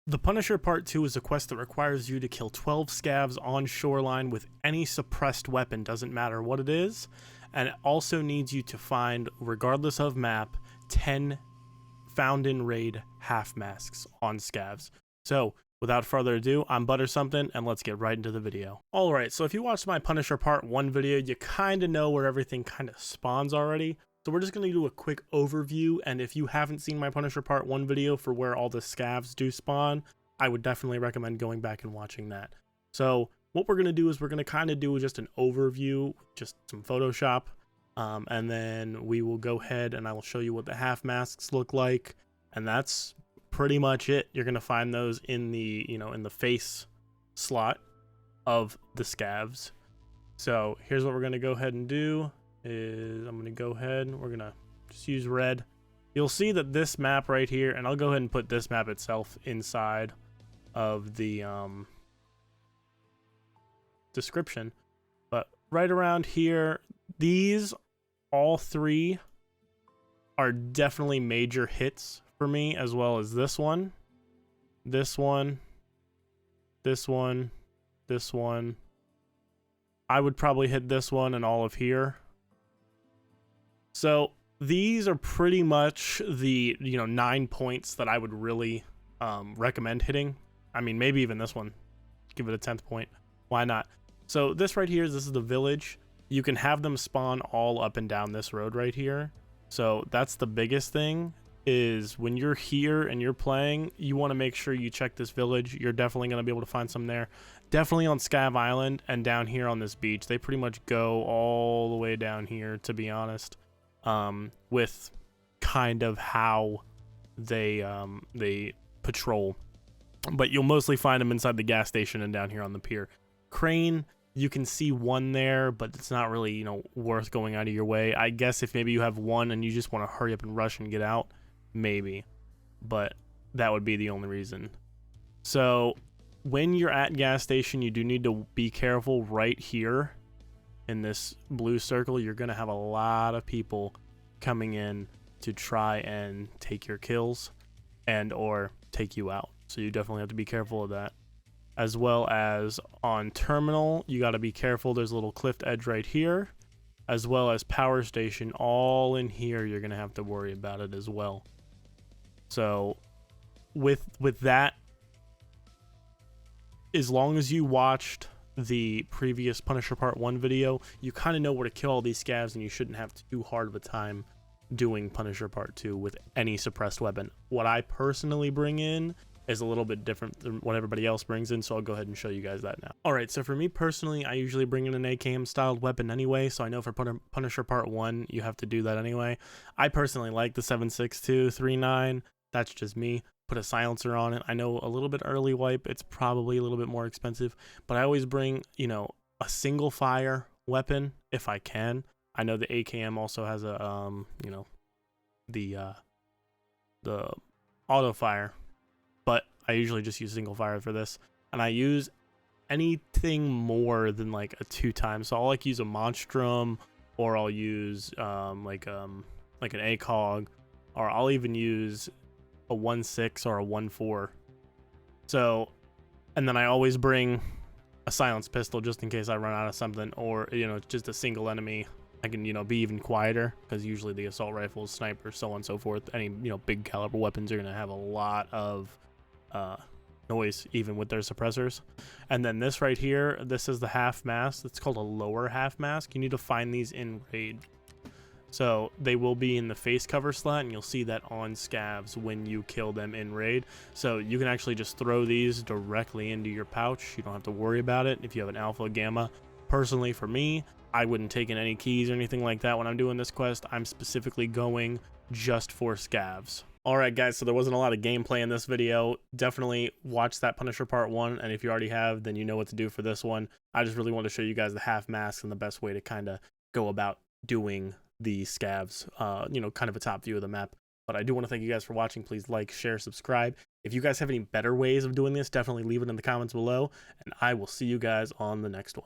The Punisher Part 2 is a quest that requires you to kill 12 scavs on shoreline with any suppressed weapon, doesn't matter what it is, and it also needs you to find, regardless of map, 10 found in raid half masks on scavs. So, without further ado, I'm Butter Something, and let's get right into the video. Alright, so if you watched my Punisher Part 1 video, you kinda know where everything kinda spawns already. So we're just going to do a quick overview, and if you haven't seen my Punisher Part 1 video for where all the scavs do spawn, I would definitely recommend going back and watching that. So what we're going to do is we're going to kind of do just an overview, just some Photoshop, and then we will go ahead and I will show you what the half masks look like, and that's pretty much it. You're going to find those in the, in the face slot of the scavs. So here's what we're going to go ahead and do. I'm going to go ahead, we're going to just use red. You'll see that this map right here, and I'll go ahead and put this map itself inside of the description, but right around here, these all three are definitely major hits for me, as well as this one, this one, this one, this one. I would probably hit this one and all of here. So these are pretty much the 9 points that I would really recommend hitting. I mean, maybe even this one, give it a 10th point, why not? So this right here, this is the village. You can have them spawn all up and down this road right here. So that's the biggest thing, is when you're here and you're playing, you want to make sure you check this village. You're definitely going to be able to find some there. Definitely on Scav Island and down here on this beach. They pretty much go all the way down here, to be honest. With kind of how they patrol, but you'll mostly find them inside the gas station and down here on the pier. Crane, you can see one there, but it's not really worth going out of your way. I guess if maybe you have one and you just want to hurry up and rush and get out, maybe, but that would be the only reason. So when you're at gas station, you do need to be careful right here. In this blue circle, you're going to have a lot of people coming in to try and take your kills and or take you out. So you definitely have to be careful of that. As well as on terminal, you got to be careful. There's a little cliff edge right here, as well as power station all in here. You're going to have to worry about it as well. So with that, as long as you watched the previous Punisher Part 1 video, you kind of know where to kill all these scavs, and you shouldn't have too hard of a time doing Punisher Part 2 with any suppressed weapon. What I personally bring in is a little bit different than what everybody else brings in, so I'll go ahead and show you guys that now. Alright, so for me personally, I usually bring in an AKM styled weapon anyway, so I know for Punisher Part 1, you have to do that anyway. I personally like the 7.62 3.9, that's just me. Put a silencer on it. I know a little bit early wipe, it's probably a little bit more expensive, but I always bring, a single fire weapon if I can. I know the AKM also has a, the auto fire, but I usually just use single fire for this, and I use anything more than like a 2x. So I'll use a monstrum, or I'll use like an ACOG, or I'll even use a 1.6 or a 1.4. So, and then I always bring a silenced pistol just in case I run out of something, or just a single enemy. I can be even quieter, because usually the assault rifles, snipers, so on and so forth, any big caliber weapons are going to have a lot of noise even with their suppressors. And then this right here, this is the half mask. It's called a lower half mask. You need to find these in raid. So they will be in the face cover slot, and you'll see that on scavs when you kill them in raid. So you can actually just throw these directly into your pouch. You don't have to worry about it if you have an alpha gamma. Personally, for me, I wouldn't take in any keys or anything like that when I'm doing this quest. I'm specifically going just for scavs. Alright guys, so there wasn't a lot of gameplay in this video. Definitely watch that Punisher Part 1, and if you already have, then you know what to do for this one. I just really want to show you guys the half masks and the best way to kind of go about doing the scavs, kind of a top view of the map. But I do want to thank you guys for watching. Please like, share, subscribe. If you guys have any better ways of doing this, definitely leave it in the comments below, and I will see you guys on the next one.